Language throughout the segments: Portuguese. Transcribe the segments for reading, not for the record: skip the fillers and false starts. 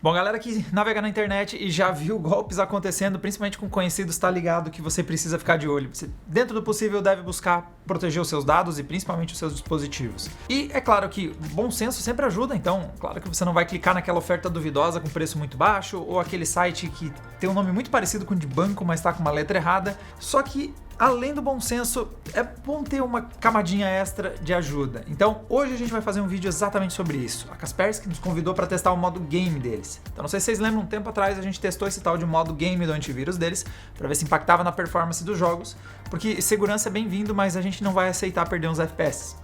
Bom, galera que navega na internet e já viu golpes acontecendo, principalmente com conhecidos, está ligado que você precisa ficar de olho. Você, dentro do possível, deve buscar proteger os seus dados e principalmente os seus dispositivos. E é claro que bom senso sempre ajuda, então claro que você não vai clicar naquela oferta duvidosa com preço muito baixo ou aquele site que tem um nome muito parecido com o de banco, mas está com uma letra errada. Só que além do bom senso, é bom ter uma camadinha extra de ajuda. Então, hoje a gente vai fazer um vídeo exatamente sobre isso. A Kaspersky nos convidou para testar o modo game deles. Então, não sei se vocês lembram, um tempo atrás a gente testou esse tal de modo game do antivírus deles, para ver se impactava na performance dos jogos, porque segurança é bem-vindo, mas a gente não vai aceitar perder uns FPS.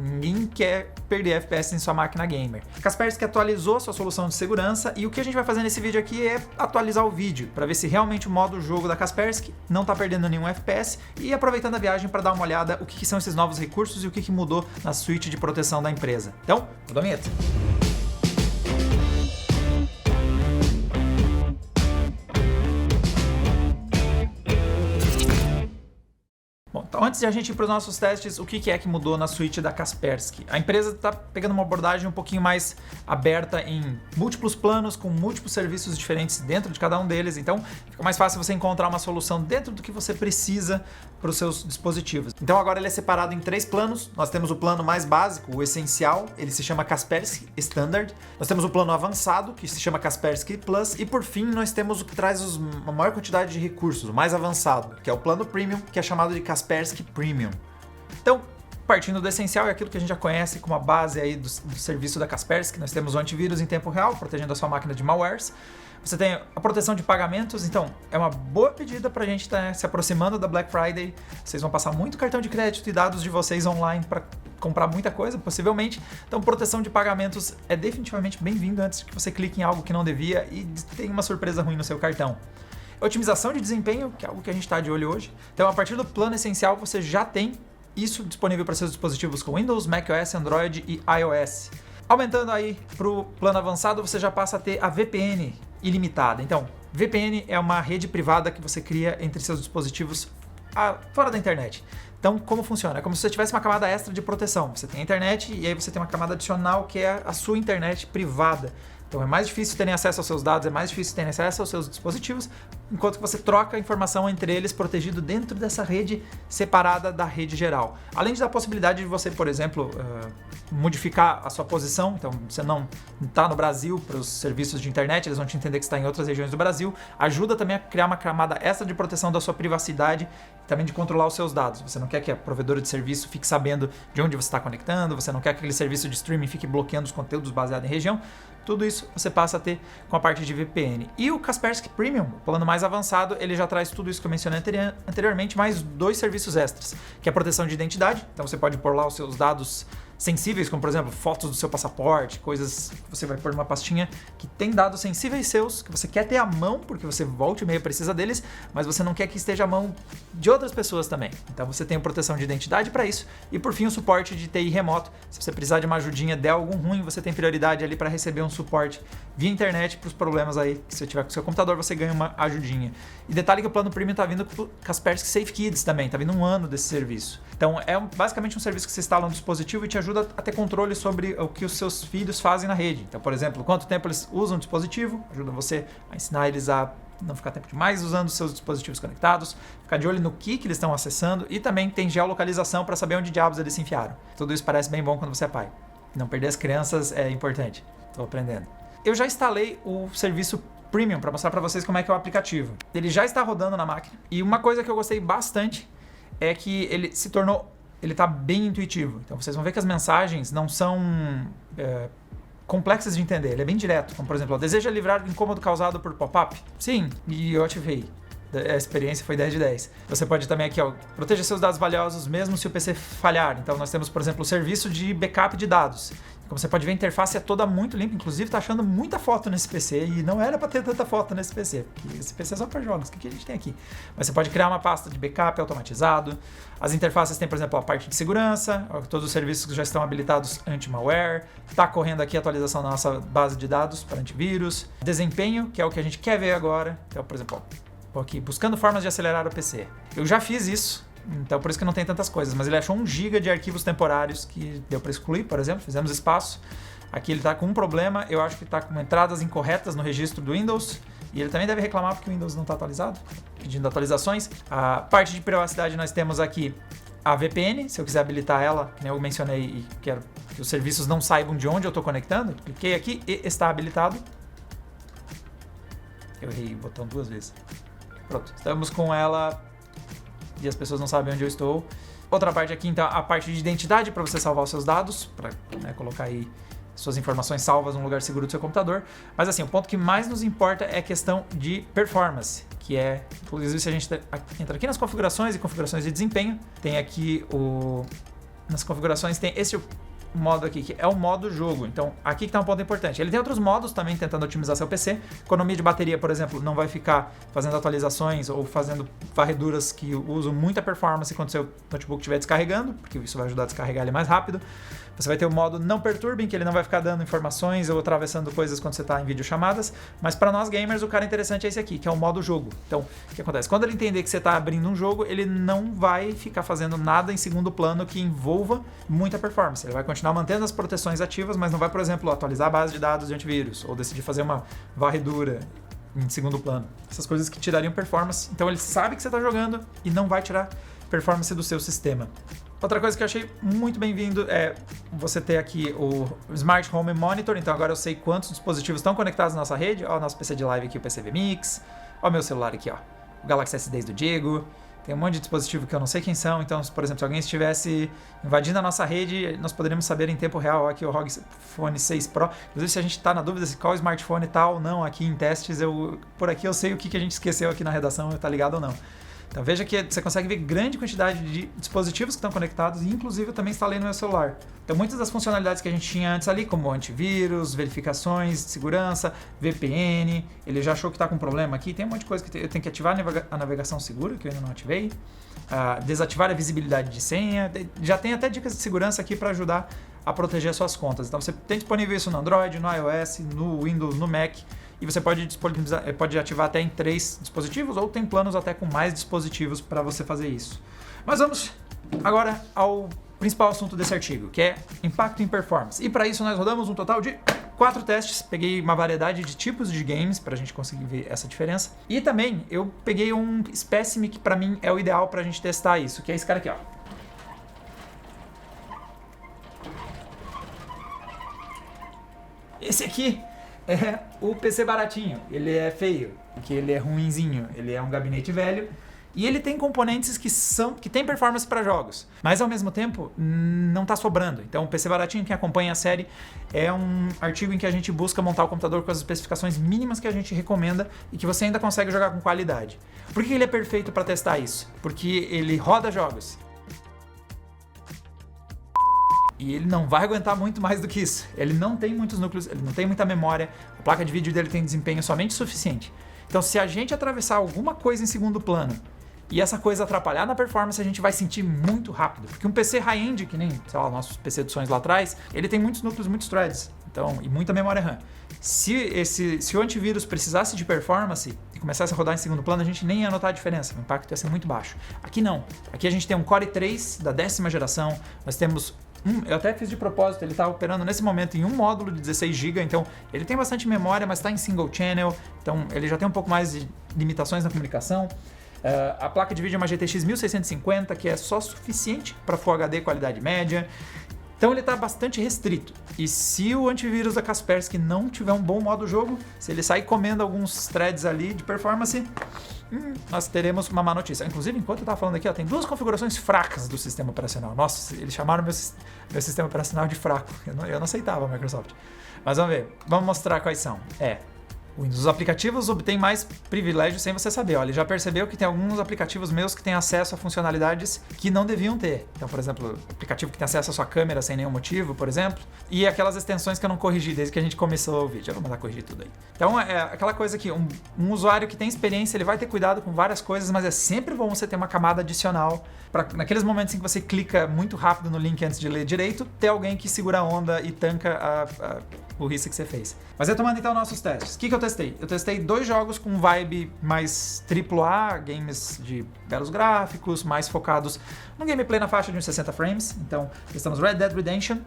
Ninguém quer perder FPS em sua máquina gamer. A Kaspersky atualizou a sua solução de segurança e o que a gente vai fazer nesse vídeo aqui é atualizar o vídeo para ver se realmente o modo jogo da Kaspersky não está perdendo nenhum FPS e aproveitando a viagem para dar uma olhada o que são esses novos recursos e o que mudou na suíte de proteção da empresa. Então, roda a vinheta. Bom, então antes de a gente ir para os nossos testes, o que é que mudou na suíte da Kaspersky? A empresa está pegando uma abordagem um pouquinho mais aberta em múltiplos planos, com múltiplos serviços diferentes dentro de cada um deles, então fica mais fácil você encontrar uma solução dentro do que você precisa para os seus dispositivos. Então agora ele é separado em 3 planos. Nós temos o plano mais básico, o essencial, ele se chama Kaspersky Standard. Nós temos o plano avançado, que se chama Kaspersky Plus, e por fim nós temos o que traz a maior quantidade de recursos, o mais avançado, que é o plano Premium, que é chamado de Kaspersky Premium. Então, partindo do essencial, é aquilo que a gente já conhece como a base aí do serviço da Kaspersky. Nós temos o antivírus em tempo real, protegendo a sua máquina de malwares. Você tem a proteção de pagamentos, então é uma boa pedida para a gente estar se aproximando da Black Friday. Vocês vão passar muito cartão de crédito e dados de vocês online para comprar muita coisa, possivelmente. Então, proteção de pagamentos é definitivamente bem-vindo antes que você clique em algo que não devia e tenha uma surpresa ruim no seu cartão. Otimização de desempenho, que é algo que a gente está de olho hoje. Então, a partir do plano essencial, você já tem isso disponível para seus dispositivos com Windows, macOS, Android e iOS. Aumentando aí para o plano avançado, você já passa a ter a VPN ilimitada. Então, VPN é uma rede privada que você cria entre seus dispositivos fora da internet. Então, como funciona? É como se você tivesse uma camada extra de proteção. Você tem a internet e aí você tem uma camada adicional que é a sua internet privada. Então é mais difícil terem acesso aos seus dados, é mais difícil terem acesso aos seus dispositivos, enquanto que você troca a informação entre eles protegido dentro dessa rede separada da rede geral. Além de dar a possibilidade de você, por exemplo, modificar a sua posição, então você não está no Brasil para os serviços de internet, eles vão te entender que está em outras regiões do Brasil, ajuda também a criar uma camada extra de proteção da sua privacidade e também de controlar os seus dados. Você não quer que a provedora de serviço fique sabendo de onde você está conectando, você não quer que aquele serviço de streaming fique bloqueando os conteúdos baseados em região. Tudo isso você passa a ter com a parte de VPN. E o Kaspersky Premium, o plano mais avançado, ele já traz tudo isso que eu mencionei anteriormente, mais 2 serviços extras, que é a proteção de identidade. Então você pode pôr lá os seus dados sensíveis, como por exemplo fotos do seu passaporte, coisas que você vai pôr numa pastinha que tem dados sensíveis seus, que você quer ter à mão, porque você volta e meia precisa deles, mas você não quer que esteja à mão de outras pessoas também. Então você tem a proteção de identidade para isso e por fim o suporte de TI remoto. Se você precisar de uma ajudinha, der algum ruim, você tem prioridade ali para receber um suporte via internet para os problemas aí que se você tiver com o seu computador, você ganha uma ajudinha. E detalhe que o plano Premium está vindo com o Kaspersky Safe Kids também, está vindo 1 ano desse serviço. Então é basicamente um serviço que você instala no dispositivo e te ajuda a ter controle sobre o que os seus filhos fazem na rede. Então, por exemplo, quanto tempo eles usam o dispositivo, ajuda você a ensinar eles a não ficar tempo demais usando os seus dispositivos conectados, ficar de olho no que eles estão acessando e também tem geolocalização para saber onde diabos eles se enfiaram. Tudo isso parece bem bom quando você é pai. Não perder as crianças é importante. Estou aprendendo. Eu já instalei o serviço Premium para mostrar para vocês como é que é o aplicativo. Ele já está rodando na máquina e uma coisa que eu gostei bastante é que ele se tornou, ele está bem intuitivo. Então vocês vão ver que as mensagens não são complexas de entender, ele é bem direto. Como por exemplo, deseja livrar do incômodo causado por pop-up? Sim, e eu ativei. A experiência foi 10 de 10. Você pode também aqui, proteja seus dados valiosos mesmo se o PC falhar. Então nós temos, por exemplo, o serviço de backup de dados. Como você pode ver, a interface é toda muito limpa, inclusive está achando muita foto nesse PC e não era para ter tanta foto nesse PC, porque esse PC é só para jogos, o que a gente tem aqui? Mas você pode criar uma pasta de backup automatizado. As interfaces têm, por exemplo, a parte de segurança, todos os serviços que já estão habilitados anti-malware, está correndo aqui a atualização da nossa base de dados para antivírus, desempenho, que é o que a gente quer ver agora, então, por exemplo, estou aqui buscando formas de acelerar o PC. Eu já fiz isso. Então por isso que não tem tantas coisas, mas ele achou 1 GB de arquivos temporários que deu para excluir, por exemplo, fizemos espaço. Aqui ele está com um problema, eu acho que está com entradas incorretas no registro do Windows. E ele também deve reclamar porque o Windows não está atualizado, pedindo atualizações. A parte de privacidade nós temos aqui a VPN, se eu quiser habilitar ela, que eu mencionei e quero que os serviços não saibam de onde eu estou conectando. Cliquei aqui e está habilitado. Eu errei o botão 2 vezes. Pronto, estamos com ela e as pessoas não sabem onde eu estou. Outra parte aqui, então, a parte de identidade para você salvar os seus dados, para colocar aí suas informações salvas num lugar seguro do seu computador. Mas assim, o ponto que mais nos importa é a questão de performance, que é, inclusive se a gente entra aqui nas configurações e configurações de desempenho, tem aqui nas configurações tem esse modo aqui, que é o modo jogo. Então, aqui que está um ponto importante. Ele tem outros modos também tentando otimizar seu PC. Economia de bateria, por exemplo, não vai ficar fazendo atualizações ou fazendo varreduras que usam muita performance quando seu notebook estiver descarregando, porque isso vai ajudar a descarregar ele mais rápido. Você vai ter o modo não perturbem, que ele não vai ficar dando informações ou atravessando coisas quando você está em videochamadas. Mas para nós gamers, o cara interessante é esse aqui, que é o modo jogo. Então, o que acontece? Quando ele entender que você está abrindo um jogo, ele não vai ficar fazendo nada em segundo plano que envolva muita performance. Ele vai continuar mantendo as proteções ativas, mas não vai, por exemplo, atualizar a base de dados de antivírus ou decidir fazer uma varredura em segundo plano. Essas coisas que tirariam performance. Então, ele sabe que você está jogando e não vai tirar performance do seu sistema. Outra coisa que eu achei muito bem-vindo é você ter aqui o Smart Home Monitor. Então agora eu sei quantos dispositivos estão conectados na nossa rede. Ó, o nosso PC de live aqui, o PC VMix. Ó, o meu celular aqui, ó, o Galaxy S10 do Diego. Tem um monte de dispositivo que eu não sei quem são. Então, por exemplo, se alguém estivesse invadindo a nossa rede, nós poderíamos saber em tempo real. Ó, aqui o ROG Phone 6 Pro. Inclusive, se a gente está na dúvida se qual smartphone está ou não aqui em testes, por aqui eu sei o que a gente esqueceu aqui na redação, está ligado ou não. Então veja que você consegue ver grande quantidade de dispositivos que estão conectados e inclusive eu também instalei no meu celular. Então muitas das funcionalidades que a gente tinha antes ali, como antivírus, verificações de segurança, VPN, ele já achou que está com problema aqui, tem um monte de coisa que eu tenho que ativar a navegação segura, que eu ainda não ativei, desativar a visibilidade de senha, já tem até dicas de segurança aqui para ajudar a proteger as suas contas. Então você tem disponível isso no Android, no iOS, no Windows, no Mac. E você pode ativar até em 3 dispositivos ou tem planos até com mais dispositivos para você fazer isso. Mas vamos agora ao principal assunto desse artigo, que é impacto em performance. E para isso nós rodamos um total de 4 testes. Peguei uma variedade de tipos de games para a gente conseguir ver essa diferença. E também eu peguei um espécime que para mim é o ideal para a gente testar isso, que é esse cara aqui, ó. Esse aqui é o PC baratinho, ele é feio, porque ele é ruinzinho, ele é um gabinete velho e ele tem componentes que tem performance para jogos, mas ao mesmo tempo não está sobrando. Então o PC baratinho, quem acompanha a série, é um artigo em que a gente busca montar o computador com as especificações mínimas que a gente recomenda e que você ainda consegue jogar com qualidade. Por que ele é perfeito para testar isso? Porque ele roda jogos. E ele não vai aguentar muito mais do que isso. Ele não tem muitos núcleos, ele não tem muita memória, a placa de vídeo dele tem desempenho somente suficiente. Então, se a gente atravessar alguma coisa em segundo plano e essa coisa atrapalhar na performance, a gente vai sentir muito rápido. Porque um PC high-end, que nem, sei lá, o nosso PC de sonhos lá atrás, ele tem muitos núcleos, muitos threads, então, e muita memória RAM. Se o antivírus precisasse de performance e começasse a rodar em segundo plano, a gente nem ia notar a diferença, o impacto ia ser muito baixo. Aqui não. Aqui a gente tem um Core i3 da 10ª geração, nós temos eu até fiz de propósito, ele está operando nesse momento em um módulo de 16 GB, então ele tem bastante memória, mas está em single channel, então ele já tem um pouco mais de limitações na comunicação. A placa de vídeo é uma GTX 1650, que é só suficiente para Full HD qualidade média. Então ele está bastante restrito. E se o antivírus da Kaspersky não tiver um bom modo jogo, se ele sair comendo alguns threads ali de performance, nós teremos uma má notícia. Inclusive, enquanto eu estava falando aqui, ó, tem 2 configurações fracas do sistema operacional. Nossa, eles chamaram meu sistema operacional de fraco. Eu não aceitava a Microsoft. Mas vamos ver. Vamos mostrar quais são. Os aplicativos obtêm mais privilégios sem você saber. Ó, ele já percebeu que tem alguns aplicativos meus que têm acesso a funcionalidades que não deviam ter. Então, por exemplo, aplicativo que tem acesso à sua câmera sem nenhum motivo, por exemplo. E aquelas extensões que eu não corrigi desde que a gente começou o vídeo. Eu vou mandar corrigir tudo aí. Então, é aquela coisa que um usuário que tem experiência, ele vai ter cuidado com várias coisas, mas é sempre bom você ter uma camada adicional para naqueles momentos em que você clica muito rápido no link antes de ler direito, ter alguém que segura a onda e tanca a burrice que você fez. Mas retomando então nossos testes. O que eu testei? Eu testei 2 jogos com vibe mais AAA, games de belos gráficos, mais focados no gameplay na faixa de uns 60 frames. Então, testamos Red Dead Redemption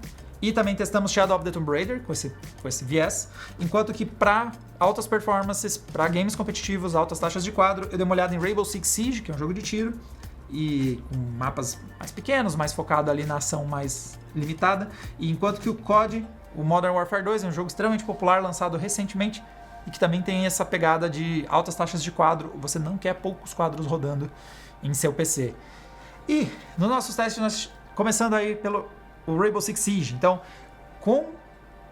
E também testamos Shadow of the Tomb Raider com esse viés, enquanto que para altas performances, para games competitivos, altas taxas de quadro, eu dei uma olhada em Rainbow Six Siege, que é um jogo de tiro, e com mapas mais pequenos, mais focado ali na ação mais limitada, e enquanto que o COD, o Modern Warfare 2, é um jogo extremamente popular, lançado recentemente, e que também tem essa pegada de altas taxas de quadro, você não quer poucos quadros rodando em seu PC. E nos nossos testes, nós começando aí pelo Rainbow Six Siege, então com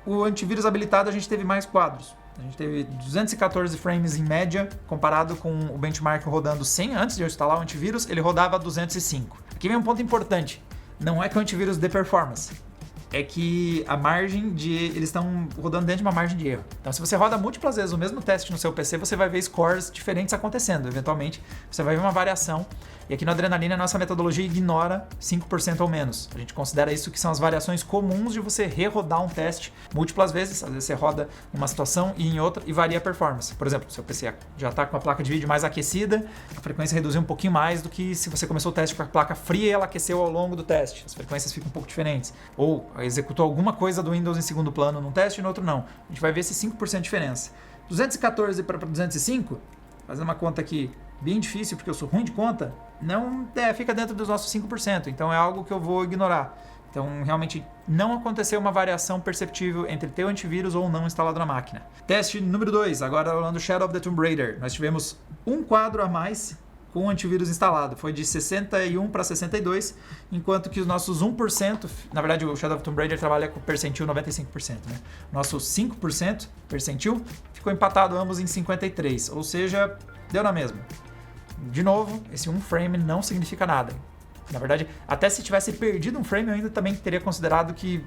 o antivírus habilitado a gente teve mais quadros. A gente teve 214 frames em média, comparado com o benchmark rodando 100 antes de eu instalar o antivírus, ele rodava 205. Aqui vem um ponto importante, não é que o antivírus dê performance, é que a margem de... eles estão rodando dentro de uma margem de erro. Então, se você roda múltiplas vezes o mesmo teste no seu PC, você vai ver scores diferentes acontecendo. Eventualmente, você vai ver uma variação. E aqui no Adrenalina, a nossa metodologia ignora 5% ou menos. A gente considera isso que são as variações comuns de você rerodar um teste múltiplas vezes. Às vezes você roda numa situação e em outra e varia a performance. Por exemplo, seu PC já está com a placa de vídeo mais aquecida, a frequência reduziu um pouquinho mais do que se você começou o teste com a placa fria e ela aqueceu ao longo do teste. As frequências ficam um pouco diferentes. Ou executou alguma coisa do Windows em segundo plano num teste e no outro não. A gente vai ver esse 5% de diferença. 214 para 205, fazendo uma conta aqui bem difícil, porque eu sou ruim de conta, não fica dentro dos nossos 5%, então é algo que eu vou ignorar. Então, realmente, não aconteceu uma variação perceptível entre ter o antivírus ou não instalado na máquina. Teste número 2, agora rolando Shadow of the Tomb Raider. Nós tivemos um quadro a mais com o antivírus instalado. Foi de 61 para 62, enquanto que os nossos 1%, na verdade o Shadow of the Tomb Raider trabalha com percentil 95%, né? Nosso 5% percentil ficou empatado ambos em 53, ou seja, deu na mesma. De novo, esse um frame não significa nada. Na verdade, até se tivesse perdido um frame, eu ainda também teria considerado que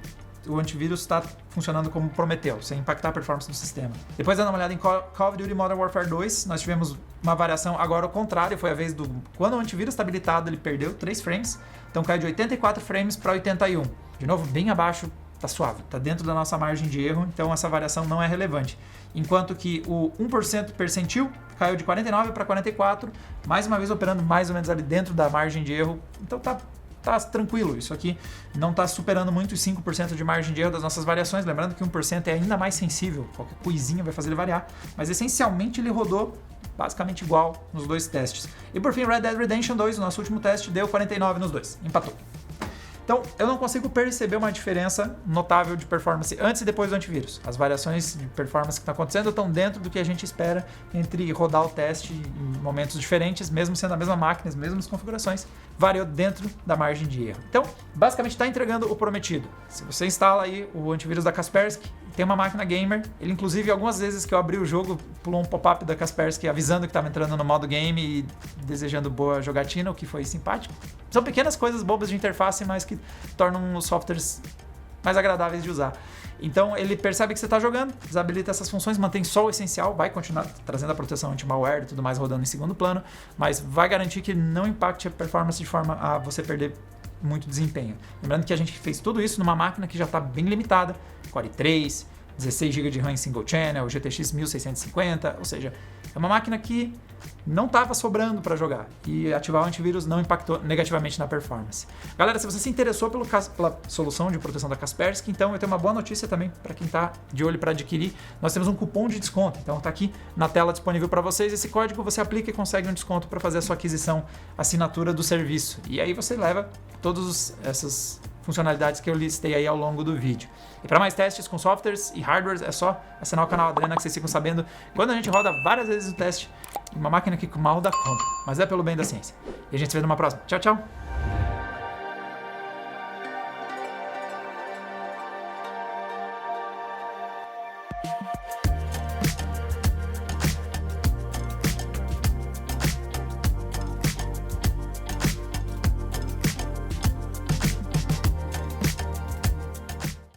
o antivírus está funcionando como prometeu, sem impactar a performance do sistema. Depois, dando uma olhada em Call of Duty Modern Warfare 2, nós tivemos uma variação agora ao contrário, foi a vez do... Quando o antivírus está habilitado, ele perdeu 3 frames, então caiu de 84 frames para 81. De novo, bem abaixo, tá suave, tá dentro da nossa margem de erro, então essa variação não é relevante. Enquanto que o 1% percentil caiu de 49 para 44, mais uma vez operando mais ou menos ali dentro da margem de erro, então tá tranquilo. Isso aqui não está superando muito os 5% de margem de erro das nossas variações, lembrando que 1% é ainda mais sensível, qualquer coisinha vai fazer ele variar, mas essencialmente ele rodou basicamente igual nos dois testes. E por fim, Red Dead Redemption 2, o nosso último teste, deu 49 nos dois, empatou. Então, eu não consigo perceber uma diferença notável de performance antes e depois do antivírus. As variações de performance que estão acontecendo estão dentro do que a gente espera entre rodar o teste em momentos diferentes, mesmo sendo a mesma máquina, as mesmas configurações, variou dentro da margem de erro. Então, basicamente está entregando o prometido. Se você instala aí o antivírus da Kaspersky, tem uma máquina gamer, ele inclusive algumas vezes que eu abri o jogo, pulou um pop-up da Kaspersky avisando que estava entrando no modo game e desejando boa jogatina, o que foi simpático. São pequenas coisas bobas de interface, mas que tornam os softwares mais agradáveis de usar. Então ele percebe que você está jogando, desabilita essas funções, mantém só o essencial, vai continuar trazendo a proteção anti-malware e tudo mais rodando em segundo plano, mas vai garantir que não impacte a performance de forma a você perder muito desempenho. Lembrando que a gente fez tudo isso numa máquina que já está bem limitada, Core i3, 16 GB de RAM em single channel, GTX 1650, ou seja, é uma máquina que não estava sobrando para jogar e ativar o antivírus não impactou negativamente na performance. Galera, se você se interessou pela solução de proteção da Kaspersky, então eu tenho uma boa notícia também para quem está de olho para adquirir. Nós temos um cupom de desconto, então está aqui na tela disponível para vocês. Esse código você aplica e consegue um desconto para fazer a sua aquisição, assinatura do serviço. E aí você leva todas essas funcionalidades que eu listei aí ao longo do vídeo. E para mais testes com softwares e hardwares, é só assinar o canal Adrena que vocês ficam sabendo quando a gente roda várias vezes o teste em uma máquina que mal dá conta, mas é pelo bem da ciência. E a gente se vê numa próxima. Tchau, tchau!